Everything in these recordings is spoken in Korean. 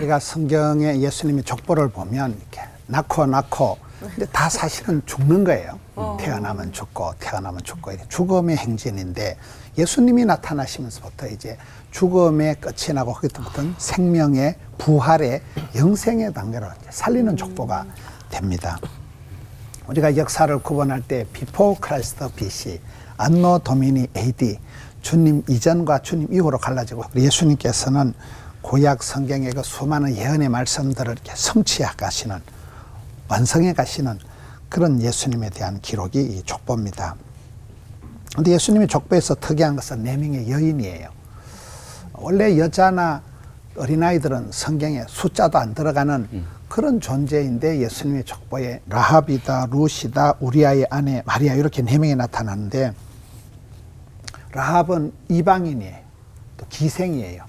우리가 성경에 예수님의 족보를 보면 이렇게 낳고 근데 다 사실은 죽는 거예요. 태어나면 죽고 태어나면 죽고 이렇게 죽음의 행진인데 예수님이 나타나시면서부터 이제 죽음의 끝이 나고 거기서부터는 생명의 부활의 영생의 단계로 살리는 족보가 됩니다. 우리가 역사를 구분할 때 비포 크라이스트 BC, 안노 도미니 AD, 주님 이전과 주님 이후로 갈라지고 예수님께서는 구약 성경의 그 수많은 예언의 말씀들을 이렇게 성취해 가시는 완성해 가시는 그런 예수님에 대한 기록이 이 족보입니다. 그런데 예수님의 족보에서 특이한 것은 4명의 여인이에요. 원래 여자나 어린아이들은 성경에 숫자도 안 들어가는 그런 존재인데 예수님의 족보에 라합이다, 루시다, 우리아의 아내 마리아 이렇게 4명이 나타나는데 라합은 이방인이에요. 또 기생이에요.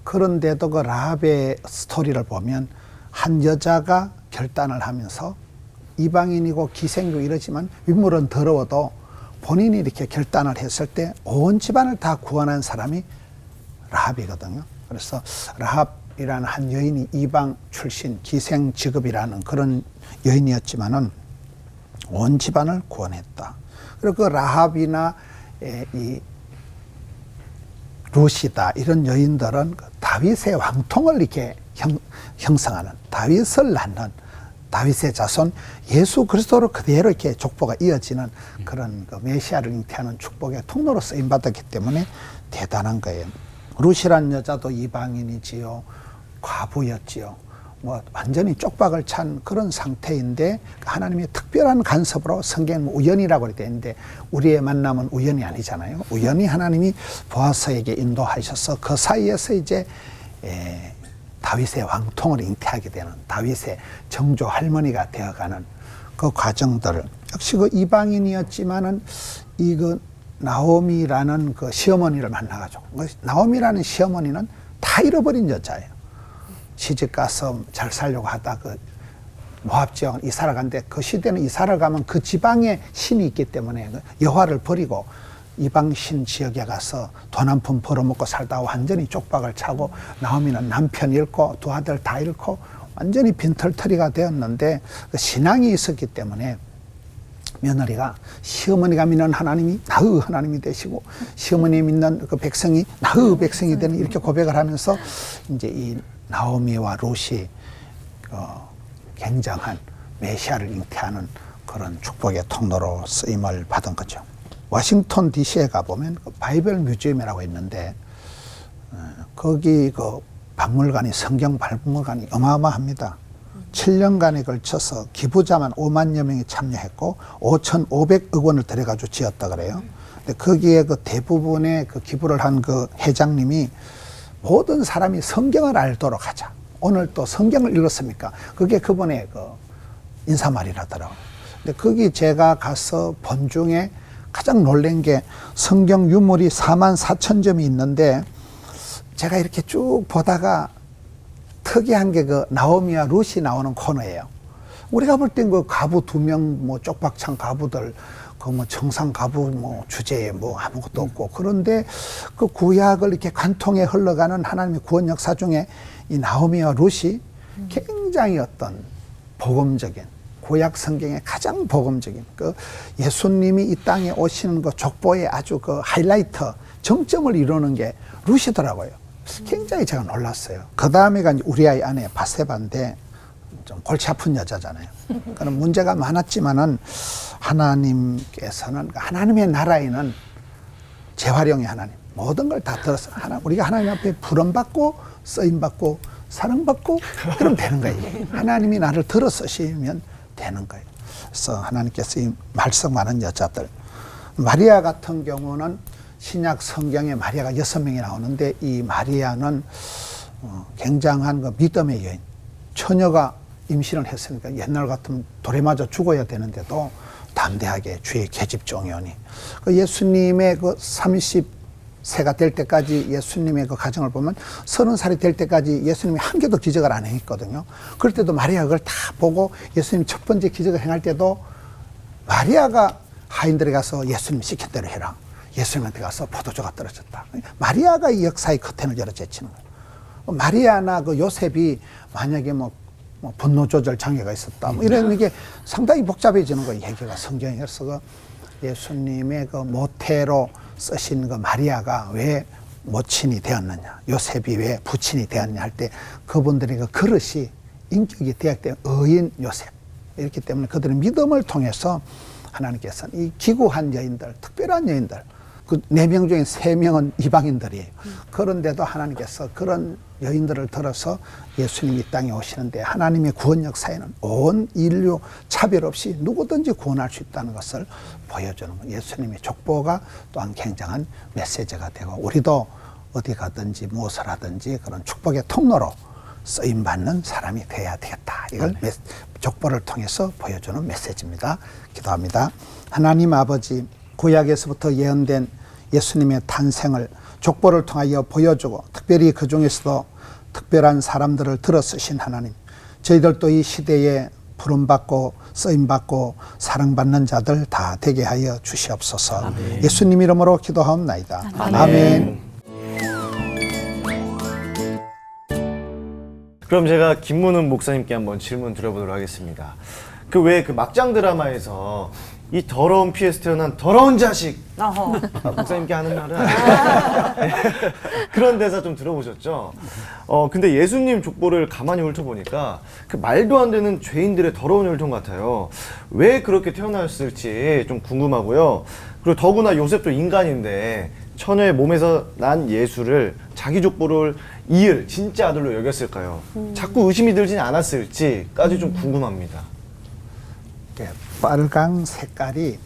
그런데도 그 라합의 스토리를 보면 한 여자가 결단을 하면서 이방인이고 기생이고 이러지만 윗물은 더러워도 본인이 이렇게 결단을 했을 때 온 집안을 다 구원한 사람이 라합이거든요. 그래서 라합이라는 한 여인이 이방 출신 기생 직업이라는 그런 여인이었지만은 온 집안을 구원했다. 그리고 그 라합이나 이 루시다 이런 여인들은 다윗의 왕통을 이렇게 형성하는 다윗을 낳는 다윗의 자손 예수 그리스도로 그대로 이렇게 족보가 이어지는 그런 그 메시아를 잉태하는 축복의 통로로 쓰임받았기 때문에 대단한 거예요. 루시란 여자도 이방인이지요. 과부였지요. 뭐 완전히 쪽박을 찬 그런 상태인데 하나님의 특별한 간섭으로 성경은 우연이라고 그렇게 되는데 우리의 만남은 우연이 아니잖아요. 우연히 하나님이 보아스에게 인도하셔서 그 사이에서 이제 다윗의 왕통을 잉태하게 되는 다윗의 정조 할머니가 되어가는 그 과정들 역시 그 이방인이었지만은 이거 나오미라는 그 시어머니를 만나가지고 나오미라는 시어머니는 다 잃어버린 여자예요. 시집 가서 잘 살려고 하다 그 모압 지역은 이사를 간데 그 시대는 이사를 가면 그 지방에 신이 있기 때문에 여호와를 버리고 이방신 지역에 가서 돈 한 푼 벌어먹고 살다가 완전히 쪽박을 차고 나오미는 남편 잃고 두 아들 다 잃고 완전히 빈털터리가 되었는데 그 신앙이 있었기 때문에 며느리가 시어머니가 믿는 하나님이 나의 하나님이 되시고 시어머니 믿는 그 백성이 나의 백성이 되는 이렇게 고백을 하면서 이제 이 나오미와 롯이 굉장한 메시아를 잉태하는 그런 축복의 통로로 쓰임을 받은 거죠. 워싱턴 DC에 가보면 그 바이블 뮤지엄이라고 있는데 거기 그 박물관이 성경 박물관이 어마어마합니다. 7년간에 걸쳐서 기부자만 5만여 명이 참여했고 5,500억 원을 들여가지고 지었다 그래요. 근데 거기에 그 대부분의 그 기부를 한 그 회장님이 모든 사람이 성경을 알도록 하자. 오늘 또 성경을 읽었습니까? 그게 그분의 그 인사말이라더라고요. 근데 거기 제가 가서 본 중에 가장 놀란 게 성경 유물이 44,000점이 있는데 제가 이렇게 쭉 보다가 특이한 게 그 나오미와 롯이 나오는 코너예요. 우리가 볼 땐 그 가부 2명 뭐 쪽박찬 가부들 그 뭐 정상 가부 뭐 주제에 뭐 아무것도 없고 그런데 그 구약을 이렇게 관통해 흘러가는 하나님의 구원 역사 중에 이 나오미와 롯이 굉장히 어떤 복음적인 구약 성경의 가장 복음적인 그 예수님이 이 땅에 오시는 그 족보의 아주 그 하이라이트 정점을 이루는 게 롯이더라고요. 굉장히 제가 놀랐어요. 그 다음에가 우리아의 아내 바세바인데 좀 골치 아픈 여자잖아요. 그런 문제가 많았지만은 하나님께서는 하나님의 나라에는 재활용의 하나님 모든 걸 다 들어서 우리가 하나님 앞에 부름받고 쓰임받고 사랑받고 그러면 되는 거예요. 하나님이 나를 들어 쓰시면 되는 거예요. 그래서 하나님께서 이 말씀 많은 여자들 마리아 같은 경우는 신약 성경에 마리아가 6명이 나오는데 이 마리아는 굉장한 그 믿음의 여인 처녀가 임신을 했으니까 옛날 같으면 돌에 맞아 죽어야 되는데도 담대하게 주의 계집종이오니 그 예수님의 그 30세가 될 때까지 예수님의 그 가정을 보면 30살이 될 때까지 예수님이 한 개도 기적을 안 행했거든요. 그럴 때도 마리아가 그걸 다 보고 예수님 첫 번째 기적을 행할 때도 마리아가 하인들에 가서 예수님 시킨 대로 해라. 예수님한테 가서 포도주가 떨어졌다. 마리아가 이 역사의 커튼을 열어제치는 거예요. 마리아나 그 요셉이 만약에 뭐 분노 조절 장애가 있었다, 뭐 이런 게 상당히 복잡해지는 거 얘기가 성경에서 그 예수님의 그 모태로 쓰신 그 마리아가 왜 모친이 되었느냐, 요셉이 왜 부친이 되었냐 할 때 그분들의 그 그릇이 인격이 되었기 때문에 의인 요셉, 이렇기 때문에 그들의 믿음을 통해서 하나님께서는 이 기구한 여인들, 특별한 여인들, 그 4명 중에 3명은 이방인들이에요. 그런데도 하나님께서 그런 여인들을 들어서 예수님이 이 땅에 오시는데 하나님의 구원 역사에는 온 인류 차별 없이 누구든지 구원할 수 있다는 것을 보여주는 거예요. 예수님의 족보가 또한 굉장한 메시지가 되고, 우리도 어디 가든지 무엇을 하든지 그런 축복의 통로로 쓰임받는 사람이 되어야 되겠다. 이걸 족보를 통해서 보여주는 메시지입니다. 기도합니다. 하나님 아버지, 구약에서부터 예언된 예수님의 탄생을 족보를 통하여 보여주고, 특별히 그 중에서도 특별한 사람들을 들어 쓰신 하나님, 저희들도 이 시대에 부름받고 쓰임받고 사랑받는 자들 다 되게 하여 주시옵소서. 아멘. 예수님 이름으로 기도하옵나이다. 아멘. 아멘. 그럼 제가 김문훈 목사님께 한번 질문 드려보도록 하겠습니다. 그 왜 그 막장 드라마에서 이 더러운 피에서 태어난 더러운 자식, 목사님께 하는 말은 그런 대사 좀 들어보셨죠? 근데 예수님 족보를 가만히 훑어보니까 그 말도 안 되는 죄인들의 더러운 혈통 같아요. 왜 그렇게 태어났을지 좀 궁금하고요. 그리고 더구나 요셉도 인간인데 처녀의 몸에서 난 예수를 자기 족보를 이을 진짜 아들로 여겼을까요? 자꾸 의심이 들진 않았을지까지 좀 궁금합니다. 빨강 색깔이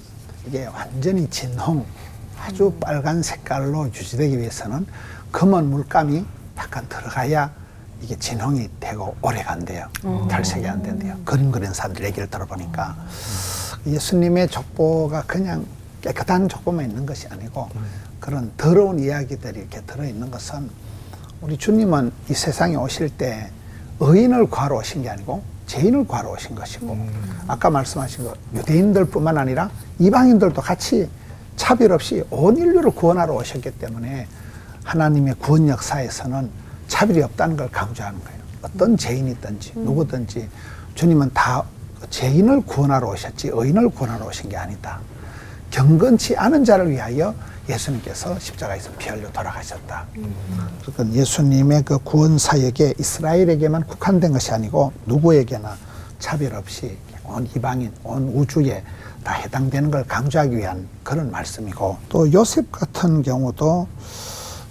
이게 완전히 진홍, 아주 빨간 색깔로 유지되기 위해서는 검은 물감이 약간 들어가야 이게 진홍이 되고 오래 간대요. 탈색이 안 된대요. 그림 그린 사람들 얘기를 들어보니까 예수님의 족보가 그냥 깨끗한 족보만 있는 것이 아니고 그런 더러운 이야기들이 이렇게 들어있는 것은, 우리 주님은 이 세상에 오실 때 의인을 구하러 오신 게 아니고 죄인을 구하러 오신 것이고, 아까 말씀하신 거 유대인들 뿐만 아니라 이방인들도 같이 차별 없이 온 인류를 구원하러 오셨기 때문에 하나님의 구원 역사에서는 차별이 없다는 걸 강조하는 거예요. 어떤 죄인이든지 누구든지 주님은 다 죄인을 구원하러 오셨지 의인을 구원하러 오신 게 아니다. 경건치 않은 자를 위하여 예수님께서 십자가에서 피 흘려 돌아가셨다. 그러니까 예수님의 그 구원 사역에 이스라엘에게만 국한된 것이 아니고 누구에게나 차별 없이 온 이방인, 온 우주에 다 해당되는 걸 강조하기 위한 그런 말씀이고, 또 요셉 같은 경우도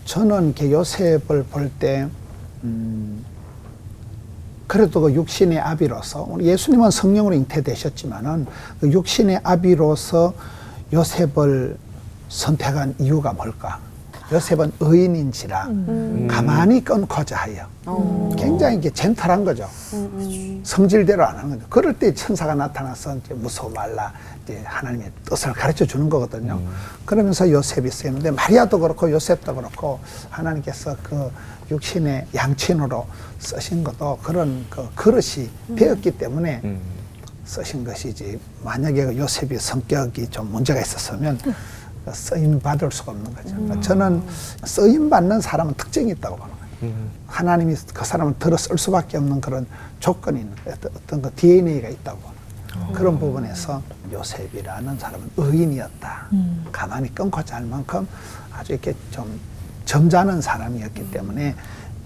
저는 이렇게 요셉을 볼 때 그래도 그 육신의 아비로서, 예수님은 성령으로 잉태되셨지만은 그 육신의 아비로서 요셉을 선택한 이유가 뭘까? 요셉은 의인인지라 가만히 끊고자 하여 굉장히 이게 젠틀한 거죠. 성질대로 안 하는 거죠. 그럴 때 천사가 나타나서 이제 무서워 말라, 이제 하나님의 뜻을 가르쳐 주는 거거든요. 그러면서 요셉이 쓰이는데, 마리아도 그렇고 요셉도 그렇고 하나님께서 그 육신의 양친으로 쓰신 것도 그런 그 그릇이 되었기 때문에 쓰신 것이지, 만약에 그 요셉이 성격이 좀 문제가 있었으면 쓰임 받을 수가 없는 거죠. 저는 쓰임 받는 사람은 특징이 있다고 보는 거예요. 하나님이 그 사람을 들어 쓸 수밖에 없는 그런 조건이 있는 거예요. 어떤 그 DNA가 있다고 보는 거예요. 그런 부분에서 요셉이라는 사람은 의인이었다. 가만히 끊고자 할 만큼 아주 이렇게 좀 점잖은 사람이었기 때문에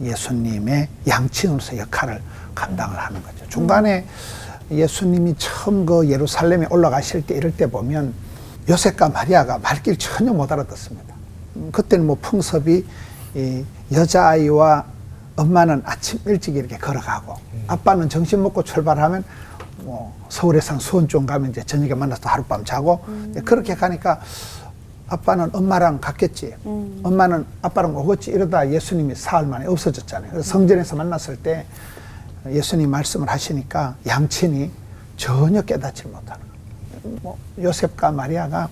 예수님의 양친으로서 역할을 감당을 하는 거죠. 중간에 예수님이 처음 그 예루살렘에 올라가실 때 이럴 때 보면 요셉과 마리아가 말귀를 전혀 못 알아듣습니다. 그때는 뭐 풍습이 이 여자아이와 엄마는 아침 일찍 이렇게 걸어가고 아빠는 점심 먹고 출발하면 뭐 서울에선 수원중 가면 이제 저녁에 만나서 하룻밤 자고 그렇게 가니까 아빠는 엄마랑 갔겠지. 엄마는 아빠랑 오겠지. 이러다 예수님이 사흘 만에 없어졌잖아요. 그래서 성전에서 만났을 때 예수님 말씀을 하시니까 양친이 전혀 깨닫지 못하는 거예요. 뭐 요셉과 마리아가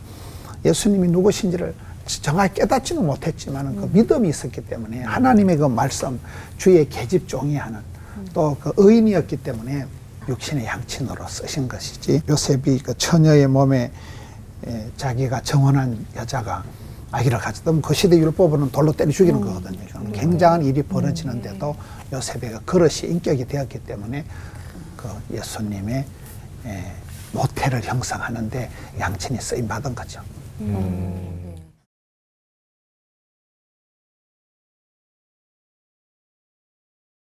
예수님이 누구신지를 정확히 깨닫지는 못했지만 그 믿음이 있었기 때문에 하나님의 그 말씀 주의 계집종이 하는 또 그 의인이었기 때문에 육신의 양친으로 쓰신 것이지, 요셉이 그 처녀의 몸에 자기가 정혼한 여자가 아기를 가졌다면 그 시대 율법으로는 돌로 때려 죽이는 거거든요. 굉장한 일이 벌어지는데도 요셉의 그릇이 인격이 되었기 때문에 그 예수님의 모태를 형성하는데 양친이 쓰임 받은 거죠.